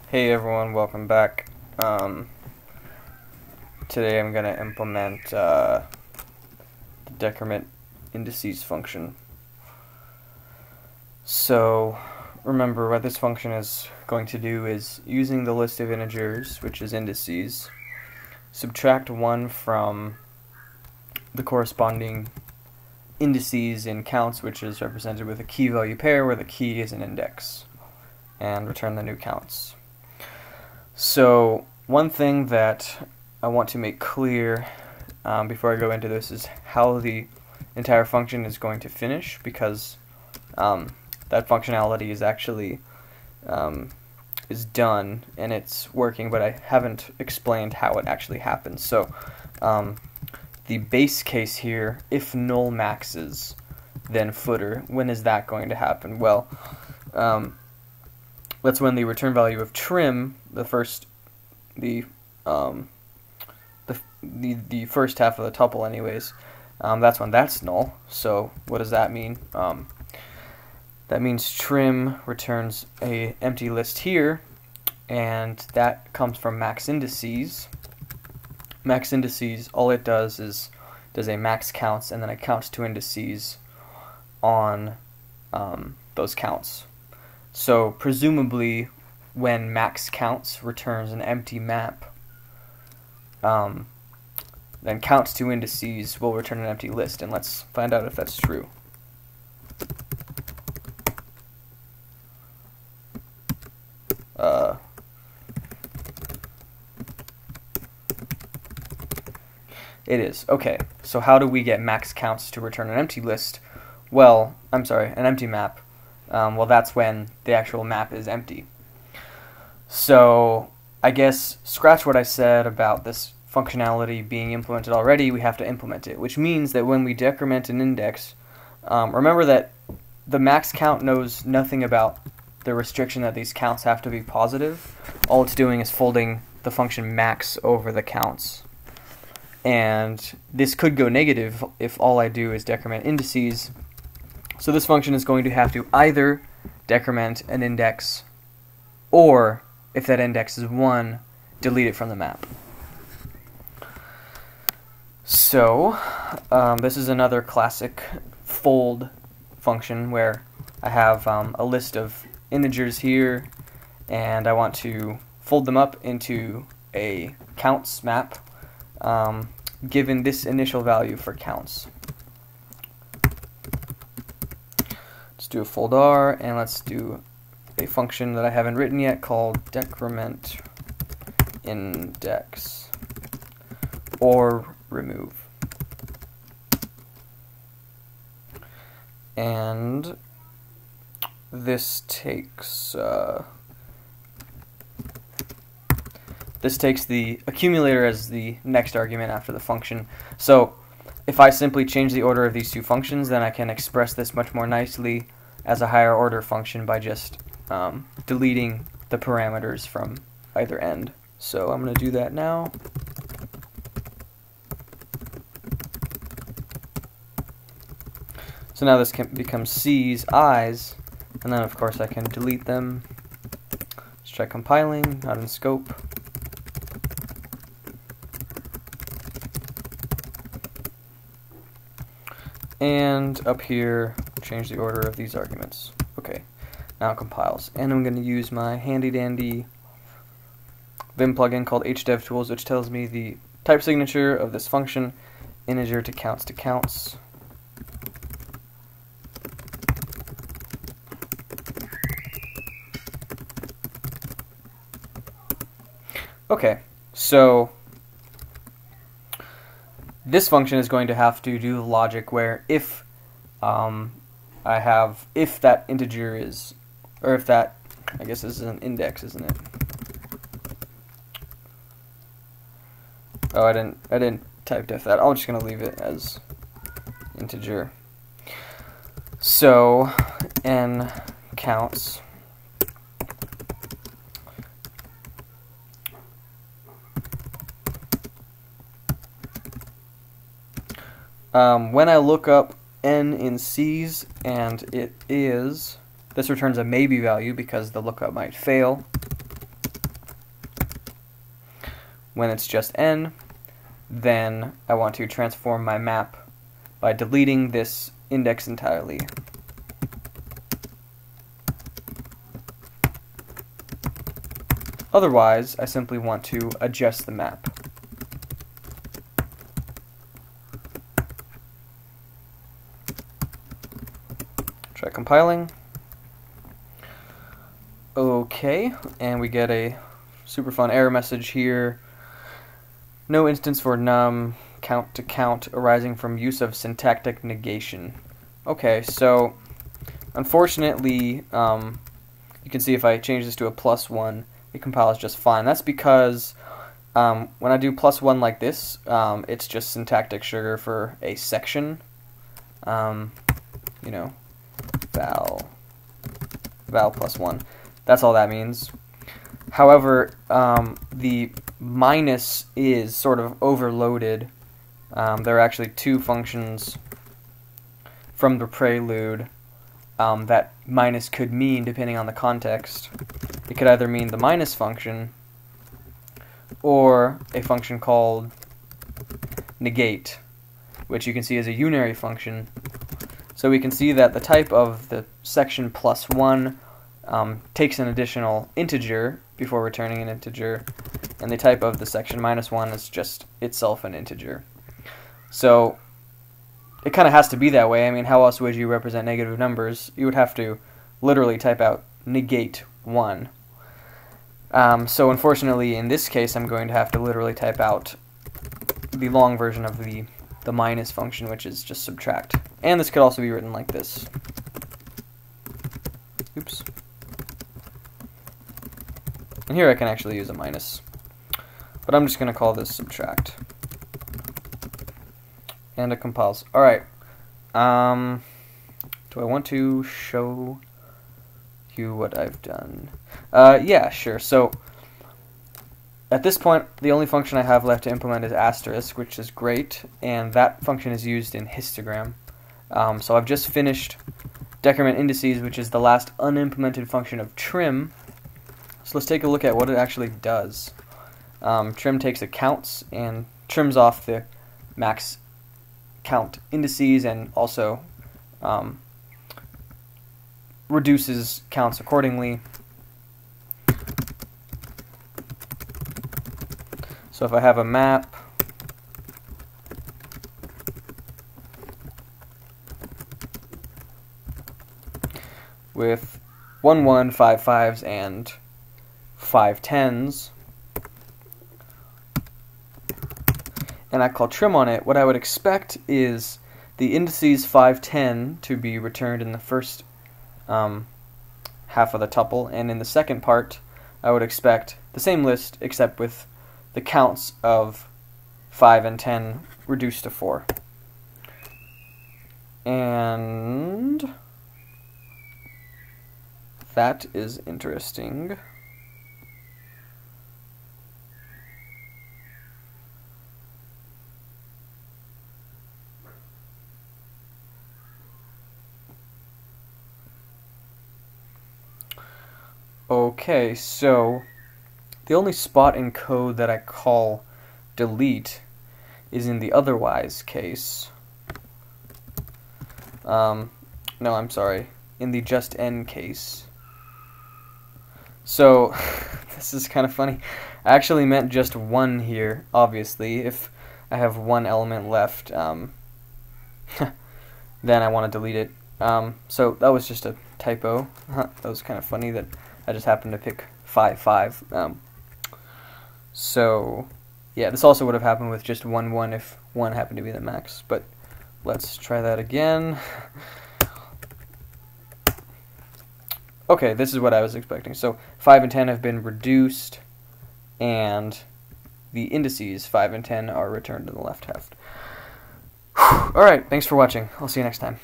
Hey everyone, welcome back. Today I'm going to implement the decrement indices function. So remember what this function is going to do is using the list of integers, which is indices, subtract 1 from the corresponding indices in counts, which is represented with a key value pair where the key is an index, and return the new counts. So one thing that I want to make clear before I go into this is how the entire function is going to finish, because that functionality is actually is done and it's working, but I haven't explained how it actually happens. So the base case here, if null maxes, then footer, when is that going to happen? Well, that's when the return value of trim, the first half of the tuple anyways, that's when that's null. So what does that mean? That means trim returns a empty list here, and that comes from max indices. Max indices, all it does is does a max counts, and then it counts to indices on those counts. So presumably when max counts returns an empty map, then counts to indices will return an empty list, and let's find out if that's true. It is. Okay, so how do we get max counts to return an empty list? Well, I'm sorry, an empty map. Well, that's when the actual map is empty. So I guess scratch what I said about this functionality being implemented already. We have to implement it, which means that when we decrement an index, remember that the max count knows nothing about the restriction that these counts have to be positive. All it's doing is folding the function max over the counts. And this could go negative if all I do is decrement indices. So this function is going to have to either decrement an index, or if that index is 1, delete it from the map. So this is another classic fold function where I have a list of integers here, and I want to fold them up into a counts map given this initial value for counts. Let's do a fold R, and let's do a function that I haven't written yet called decrement index, or remove. And this takes the accumulator as the next argument after the function. So if I simply change the order of these two functions, then I can express this much more nicely as a higher order function by just deleting the parameters from either end. So I'm going to do that now. So now this can become C's, I's, and then of course I can delete them. Let's try compiling, not in scope. And up here, change the order of these arguments. Okay, now it compiles. And I'm going to use my handy-dandy Vim plugin called HDevTools, which tells me the type signature of this function, integer to counts. Okay, so this function is going to have to do logic where if if that integer is, or if that, I guess this is an index, isn't it? Oh, I didn't type def that. I'm just gonna leave it as integer. So n counts. When I look up n in C's and it is, this returns a maybe value because the lookup might fail. when it's just n, then I want to transform my map by deleting this index entirely. Otherwise, I simply want to adjust the map. Try compiling. Okay, and we get a super fun error message here. No instance for num count to count arising from use of syntactic negation. Okay, so unfortunately, you can see if I change this to a +1, it compiles just fine. That's because when I do +1 like this, it's just syntactic sugar for a section. You know, val +1. That's all that means. However, the minus is sort of overloaded. There are actually two functions from the prelude that minus could mean depending on the context. It could either mean the minus function or a function called negate, which you can see is a unary function. So we can see that the type of the section +1 takes an additional integer before returning an integer, and the type of the section -1 is just itself an integer. So it kind of has to be that way. I mean, how else would you represent negative numbers? You would have to literally type out negate 1. So unfortunately, in this case, I'm going to have to literally type out the long version of the minus function, which is just subtract. And this could also be written like this. Oops. And here I can actually use a minus. But I'm just going to call this subtract. And it compiles. Alright. Do I want to show you what I've done? Yeah, sure. So at this point, the only function I have left to implement is asterisk, which is great, and that function is used in histogram. So I've just finished decrement indices, which is the last unimplemented function of trim. So let's take a look at what it actually does. Trim takes accounts and trims off the max count indices and also reduces counts accordingly. So if I have a map with 1 1, 5 5s, and 5 10s, and I call trim on it, what I would expect is the indices 5, 10 to be returned in the first half of the tuple, and in the second part I would expect the same list except with the counts of 5 and 10 reduced to 4. And that is interesting. Okay, so the only spot in code that I call delete is in the otherwise case. No, I'm sorry, in the just n case. So this is kind of funny. I actually meant just 1 here, obviously. If I have 1 element left, then I want to delete it. So that was just a typo. That was kind of funny that I just happened to pick 5 5. So yeah, this also would have happened with just 1 1 if 1 happened to be the max. But let's try that again. Okay, this is what I was expecting. So 5 and 10 have been reduced, and the indices 5 and 10 are returned to the left half. Alright, thanks for watching. I'll see you next time.